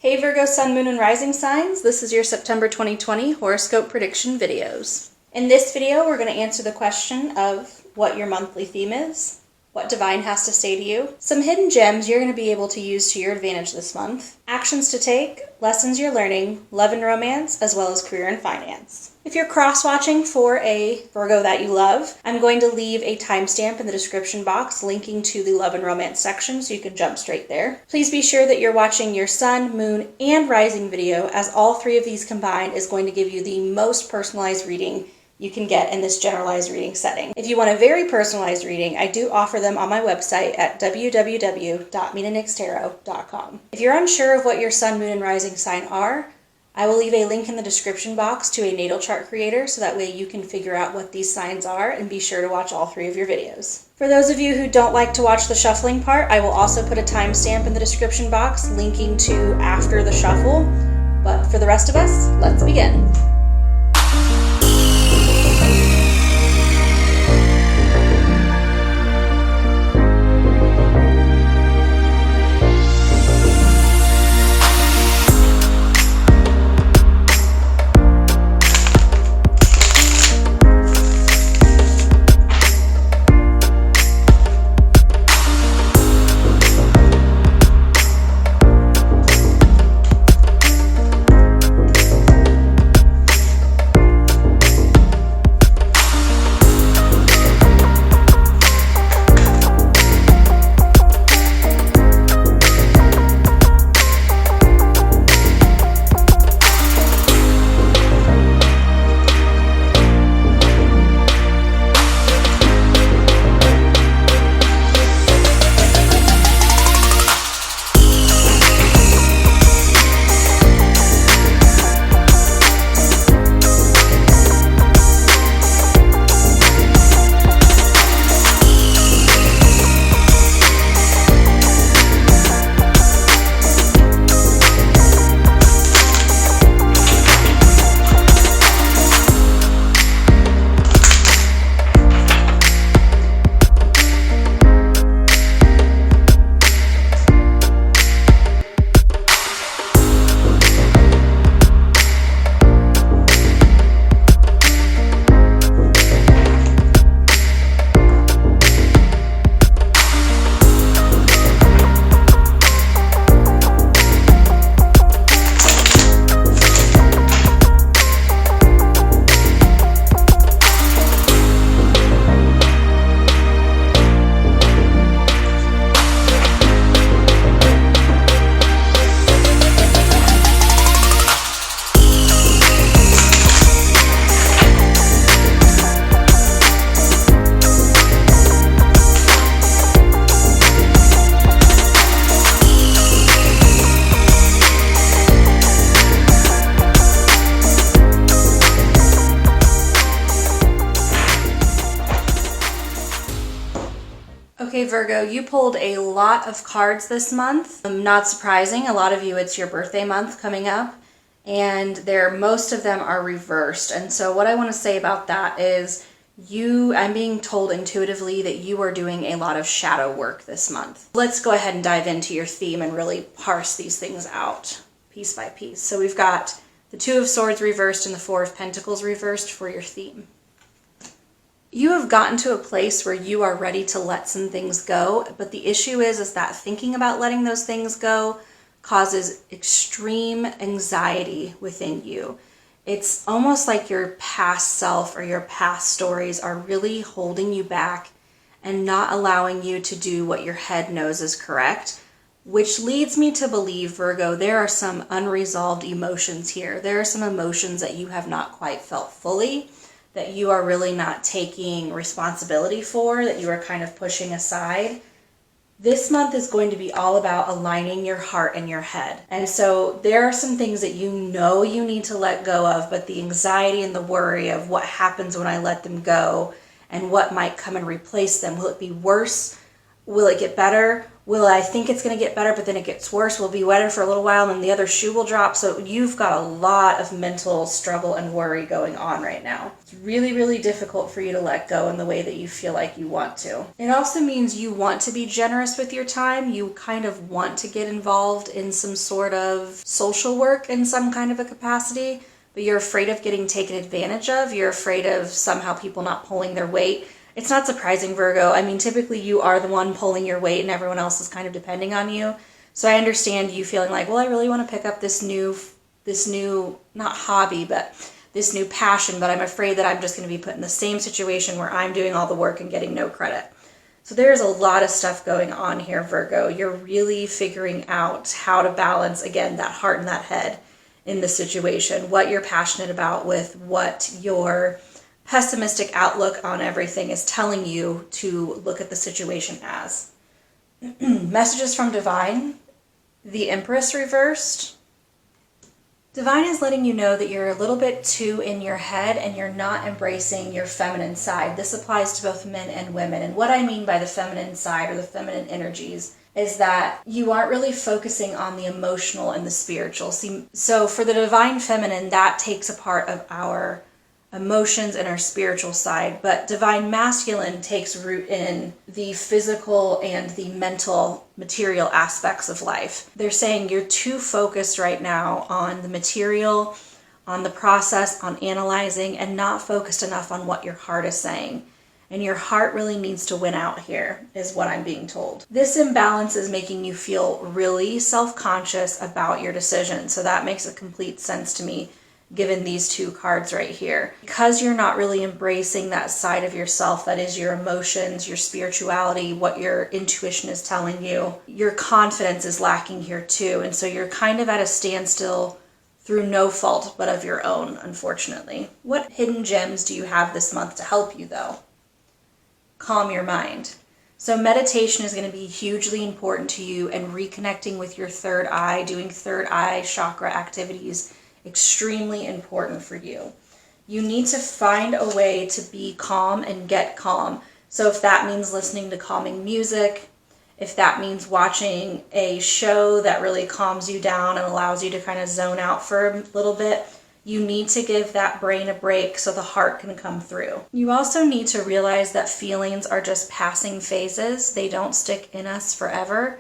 Hey Virgo Sun, Moon, and Rising signs, this is your September 2020 horoscope prediction videos. In this video, we're going to answer the question of what your monthly theme is, what Divine has to say to you, some hidden gems you're going to be able to use to your advantage this month, actions to take, lessons you're learning, love and romance, as well as career and finance. If you're cross-watching for a Virgo that you love, I'm going to leave a timestamp in the description box linking to the love and romance section so you can jump straight there. Please be sure that you're watching your sun, moon, and rising video, as all three of these combined is going to give you the most personalized reading you can get in this generalized reading setting. If you want a very personalized reading, I do offer them on my website at www.minanixtarot.com. If you're unsure of what your sun, moon, and rising sign are, I will leave a link in the description box to a natal chart creator so that way you can figure out what these signs are and be sure to watch all three of your videos. For those of you who don't like to watch the shuffling part, I will also put a timestamp in the description box linking to after the shuffle. But for the rest of us, let's begin. Okay, Virgo, you pulled a lot of cards this month. Not surprising, a lot of you, it's your birthday month coming up, and most of them are reversed. And so what I want to say about that is I'm being told intuitively that you are doing a lot of shadow work this month. Let's go ahead and dive into your theme and really parse these things out piece by piece. So we've got the Two of Swords reversed and the Four of Pentacles reversed for your theme. You have gotten to a place where you are ready to let some things go, but the issue is that thinking about letting those things go causes extreme anxiety within you. It's almost like your past self or your past stories are really holding you back and not allowing you to do what your head knows is correct, which leads me to believe, Virgo, there are some unresolved emotions here. There are some emotions that you have not quite felt fully, that you are really not taking responsibility for, that you are kind of pushing aside. This month is going to be all about aligning your heart and your head. And so there are some things that you know you need to let go of, but the anxiety and the worry of what happens when I let them go and what might come and replace them. Will it be worse? Will it get better? Will I think it's going to get better, but then it gets worse? Will be better for a little while, and then the other shoe will drop. So you've got a lot of mental struggle and worry going on right now. It's really, really difficult for you to let go in the way that you feel like you want to. It also means you want to be generous with your time. You kind of want to get involved in some sort of social work in some kind of a capacity, but you're afraid of getting taken advantage of. You're afraid of somehow people not pulling their weight. It's not surprising, Virgo. I mean, typically you are the one pulling your weight and everyone else is kind of depending on you. So I understand you feeling like, well, I really want to pick up this new, not hobby, but this new passion, but I'm afraid that I'm just going to be put in the same situation where I'm doing all the work and getting no credit. So there's a lot of stuff going on here, Virgo. You're really figuring out how to balance, again, that heart and that head in the situation, what you're passionate about with what your pessimistic outlook on everything is telling you to look at the situation as. Messages from Divine. The Empress reversed. Divine is letting you know that you're a little bit too in your head and you're not embracing your feminine side. This applies to both men and women. And what I mean by the feminine side or the feminine energies is that you aren't really focusing on the emotional and the spiritual. See, so for the Divine Feminine, that takes a part of our emotions and our spiritual side, but Divine Masculine takes root in the physical and the mental, material aspects of life. They're saying you're too focused right now on the material, on the process, on analyzing, and not focused enough on what your heart is saying. And your heart really needs to win out here, is what I'm being told. This imbalance is making you feel really self-conscious about your decision, so that makes a complete sense to me, given these two cards right here. Because you're not really embracing that side of yourself, that is your emotions, your spirituality, what your intuition is telling you, your confidence is lacking here too. And so you're kind of at a standstill through no fault but of your own, unfortunately. What hidden gems do you have this month to help you though? Calm your mind. So meditation is going to be hugely important to you, and reconnecting with your third eye, doing third eye chakra activities, extremely important for you. You need to find a way to be calm and get calm. So if that means listening to calming music, if that means watching a show that really calms you down and allows you to kind of zone out for a little bit, you need to give that brain a break so the heart can come through. You also need to realize that feelings are just passing phases. They don't stick in us forever.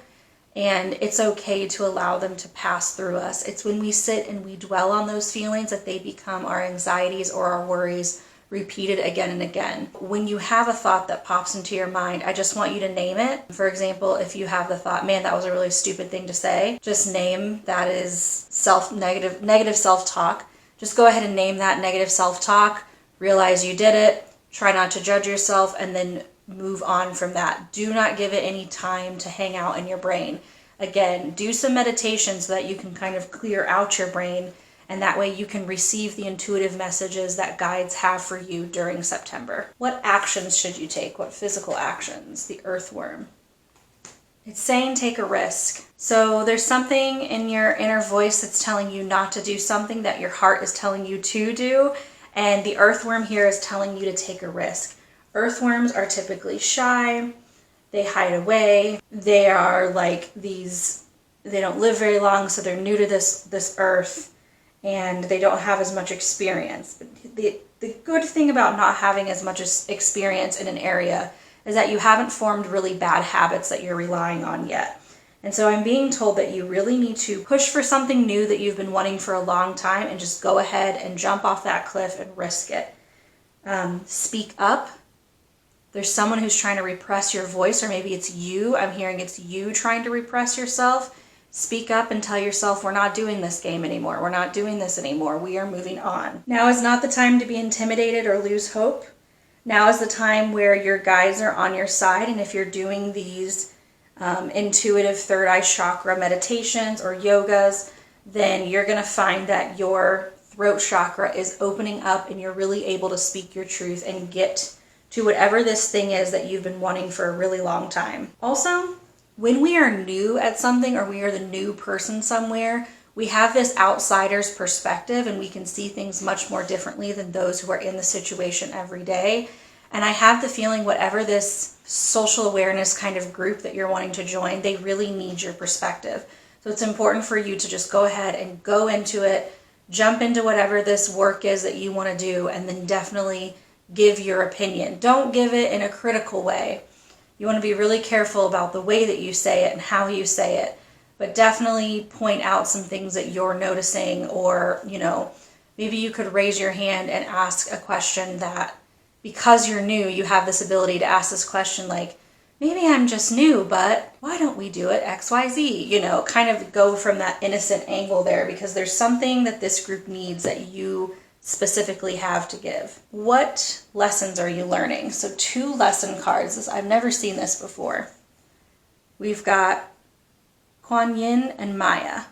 And it's okay to allow them to pass through us. It's when we sit and we dwell on those feelings that they become our anxieties or our worries repeated again and again. When you have a thought that pops into your mind, I just want you to name it. For example, if you have the thought, man, that was a really stupid thing to say, just name that is negative self-talk. Just go ahead and name that negative self-talk. Realize you did it. Try not to judge yourself, and then move on from that. Do not give it any time to hang out in your brain. Again, do some meditation so that you can kind of clear out your brain, and that way you can receive the intuitive messages that guides have for you during September. What actions should you take? What physical actions? The earthworm. It's saying take a risk. So there's something in your inner voice that's telling you not to do something that your heart is telling you to do, and the earthworm here is telling you to take a risk. Earthworms are typically shy, they hide away, they are like these, they don't live very long, so they're new to this earth, and they don't have as much experience. The good thing about not having as much experience in an area is that you haven't formed really bad habits that you're relying on yet. And so I'm being told that you really need to push for something new that you've been wanting for a long time, and just go ahead and jump off that cliff and risk it. Speak up. There's someone who's trying to repress your voice, or maybe it's you. I'm hearing it's you trying to repress yourself. Speak up and tell yourself, we're not doing this game anymore. We're not doing this anymore. We are moving on. Now is not the time to be intimidated or lose hope. Now is the time where your guides are on your side, and if you're doing these intuitive third eye chakra meditations or yogas, then you're going to find that your throat chakra is opening up and you're really able to speak your truth and get to whatever this thing is that you've been wanting for a really long time. Also, when we are new at something, or we are the new person somewhere, we have this outsider's perspective, and we can see things much more differently than those who are in the situation every day. And I have the feeling whatever this social awareness kind of group that you're wanting to join, they really need your perspective. So it's important for you to just go ahead and go into it, jump into whatever this work is that you want to do, and then definitely give your opinion. Don't give it in a critical way. You want to be really careful about the way that you say it and how you say it, but definitely point out some things that you're noticing, or, maybe you could raise your hand and ask a question that, because you're new, you have this ability to ask this question like, maybe I'm just new, but why don't we do it XYZ? Kind of go from that innocent angle there, because there's something that this group needs that you specifically have to give. What lessons are you learning? So 2 lesson cards. I've never seen this before. We've got Kuan Yin and Maya.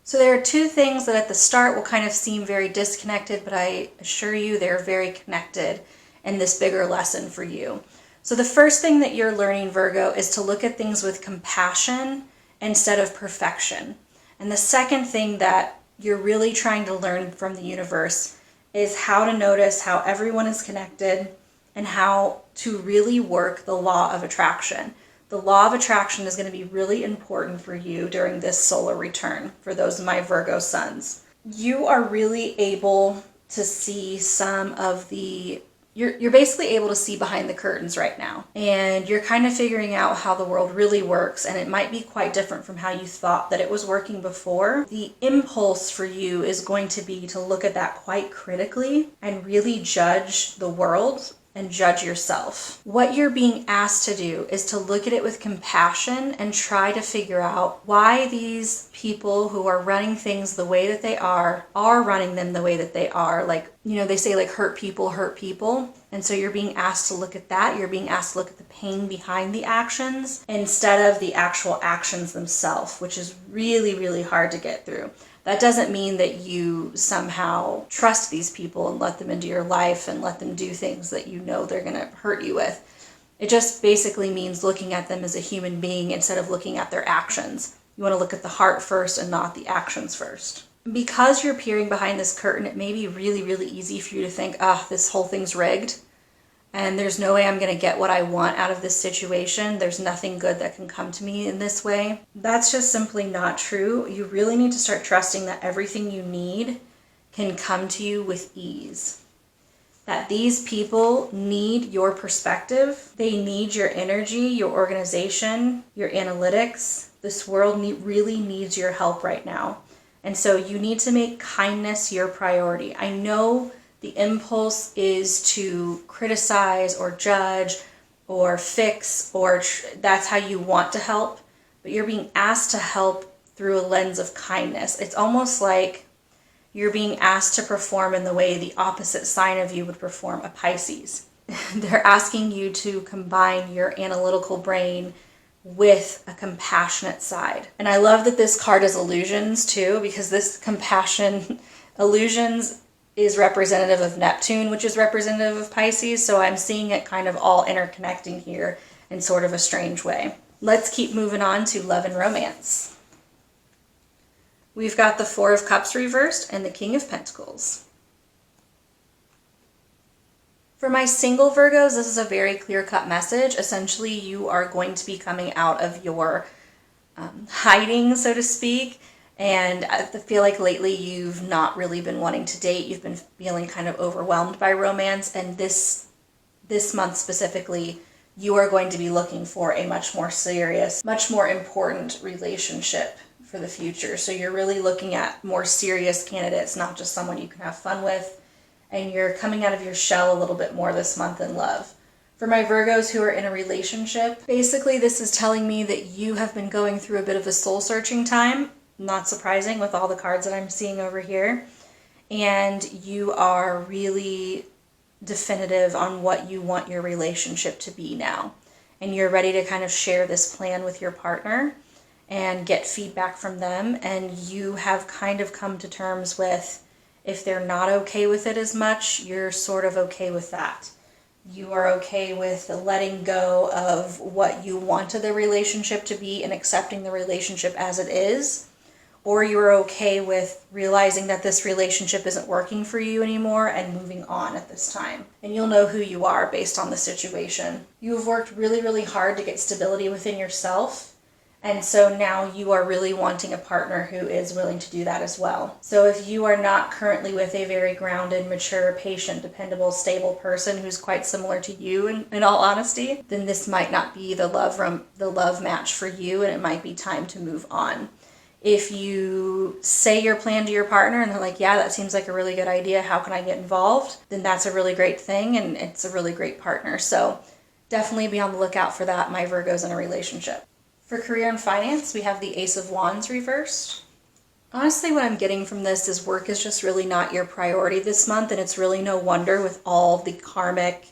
So there are 2 things that at the start will kind of seem very disconnected, but I assure you they're very connected in this bigger lesson for you. So the first thing that you're learning, Virgo, is to look at things with compassion instead of perfection. And the second thing that you're really trying to learn from the universe is how to notice how everyone is connected and how to really work the law of attraction. The law of attraction is going to be really important for you during this solar return, for those of my Virgo suns. You are really able to see some of the you're basically able to see behind the curtains right now. And you're kind of figuring out how the world really works, and it might be quite different from how you thought that it was working before. The impulse for you is going to be to look at that quite critically and really judge the world and judge yourself. What you're being asked to do is to look at it with compassion and try to figure out why these people who are running things the way that they are running them the way that they are. Like, they say like hurt people hurt people. And so you're being asked to look at that. You're being asked to look at the pain behind the actions instead of the actual actions themselves, which is really, really hard to get through. That doesn't mean that you somehow trust these people and let them into your life and let them do things that they're going to hurt you with. It just basically means looking at them as a human being instead of looking at their actions. You want to look at the heart first and not the actions first. Because you're peering behind this curtain, it may be really, really easy for you to think, this whole thing's rigged, and there's no way I'm going to get what I want out of this situation. There's nothing good that can come to me in this way. That's just simply not true. You really need to start trusting that everything you need can come to you with ease. That these people need your perspective. They need your energy, your organization, your analytics. This world really needs your help right now. And so you need to make kindness your priority. I know the impulse is to criticize or judge or fix, or that's how you want to help, but you're being asked to help through a lens of kindness. It's almost like you're being asked to perform in the way the opposite sign of you would perform, a Pisces. They're asking you to combine your analytical brain with a compassionate side. And I love that this card is illusions too, because this compassion, illusions, is representative of Neptune, which is representative of Pisces. So I'm seeing it kind of all interconnecting here in sort of a strange way. Let's keep moving on to love and romance. We've got the Four of Cups reversed and the King of Pentacles. For my single Virgos, this is a very clear-cut message. Essentially, you are going to be coming out of your hiding, so to speak. And I feel like lately you've not really been wanting to date. You've been feeling kind of overwhelmed by romance. And this month specifically, you are going to be looking for a much more serious, much more important relationship for the future. So you're really looking at more serious candidates, not just someone you can have fun with. And you're coming out of your shell a little bit more this month in love. For my Virgos who are in a relationship, basically this is telling me that you have been going through a bit of a soul-searching time. Not surprising with all the cards that I'm seeing over here. And you are really definitive on what you want your relationship to be now. And you're ready to kind of share this plan with your partner and get feedback from them. And you have kind of come to terms with, if they're not okay with it as much, you're sort of okay with that. You are okay with letting go of what you wanted the relationship to be and accepting the relationship as it is, or you're okay with realizing that this relationship isn't working for you anymore and moving on at this time. And you'll know who you are based on the situation. You have worked really, really hard to get stability within yourself. And so now you are really wanting a partner who is willing to do that as well. So if you are not currently with a very grounded, mature, patient, dependable, stable person who's quite similar to you in all honesty, then this might not be the love match for you, and it might be time to move on. If you say your plan to your partner and they're like, yeah, that seems like a really good idea, how can I get involved? Then that's a really great thing, and it's a really great partner. So definitely be on the lookout for that, my Virgos in a relationship. For career and finance, we have the Ace of Wands reversed. Honestly, what I'm getting from this is work is just really not your priority this month, and it's really no wonder with all the karmic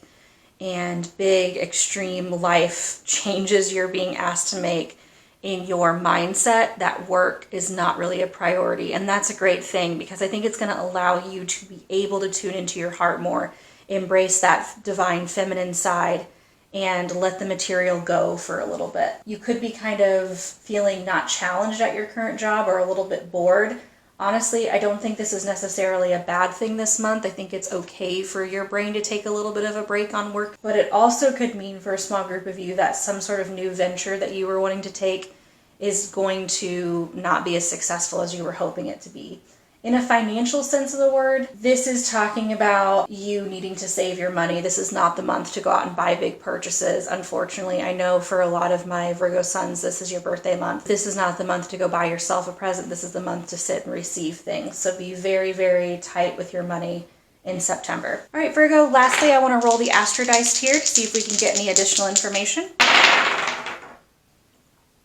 and big extreme life changes you're being asked to make in your mindset that work is not really a priority. And that's a great thing, because I think it's going to allow you to be able to tune into your heart more, embrace that divine feminine side, and let the material go for a little bit. You could be kind of feeling not challenged at your current job or a little bit bored. Honestly, I don't think this is necessarily a bad thing this month. I think it's okay for your brain to take a little bit of a break on work, but it also could mean for a small group of you that some sort of new venture that you were wanting to take is going to not be as successful as you were hoping it to be. In a financial sense of the word, this is talking about you needing to save your money. This is not the month to go out and buy big purchases. Unfortunately, I know for a lot of my Virgo sons, this is your birthday month. This is not the month to go buy yourself a present. This is the month to sit and receive things. So be very, very tight with your money in September. All right, Virgo, lastly, I want to roll the Astro Dice here to see if we can get any additional information.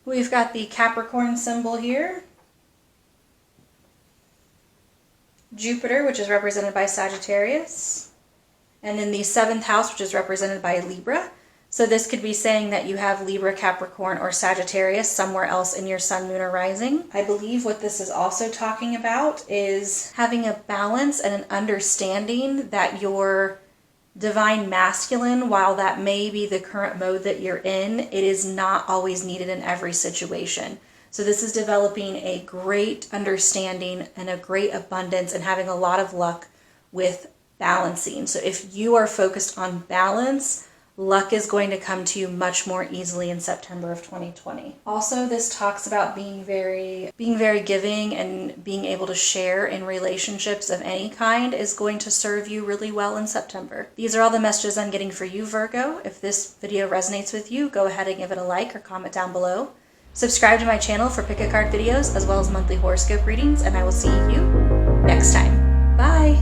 We've got the Capricorn symbol here, Jupiter, which is represented by Sagittarius, and then the 7th house, which is represented by Libra. So this could be saying that you have Libra, Capricorn, or Sagittarius somewhere else in your sun, moon, or rising. I believe what this is also talking about is having a balance and an understanding that your divine masculine, while that may be the current mode that you're in, it is not always needed in every situation. So this is developing a great understanding and a great abundance and having a lot of luck with balancing. So if you are focused on balance, luck is going to come to you much more easily in September of 2020. Also, this talks about being very giving and being able to share in relationships of any kind is going to serve you really well in September. These are all the messages I'm getting for you, Virgo. If this video resonates with you, go ahead and give it a like or comment down below. Subscribe to my channel for pick a card videos as well as monthly horoscope readings, and I will see you next time. Bye!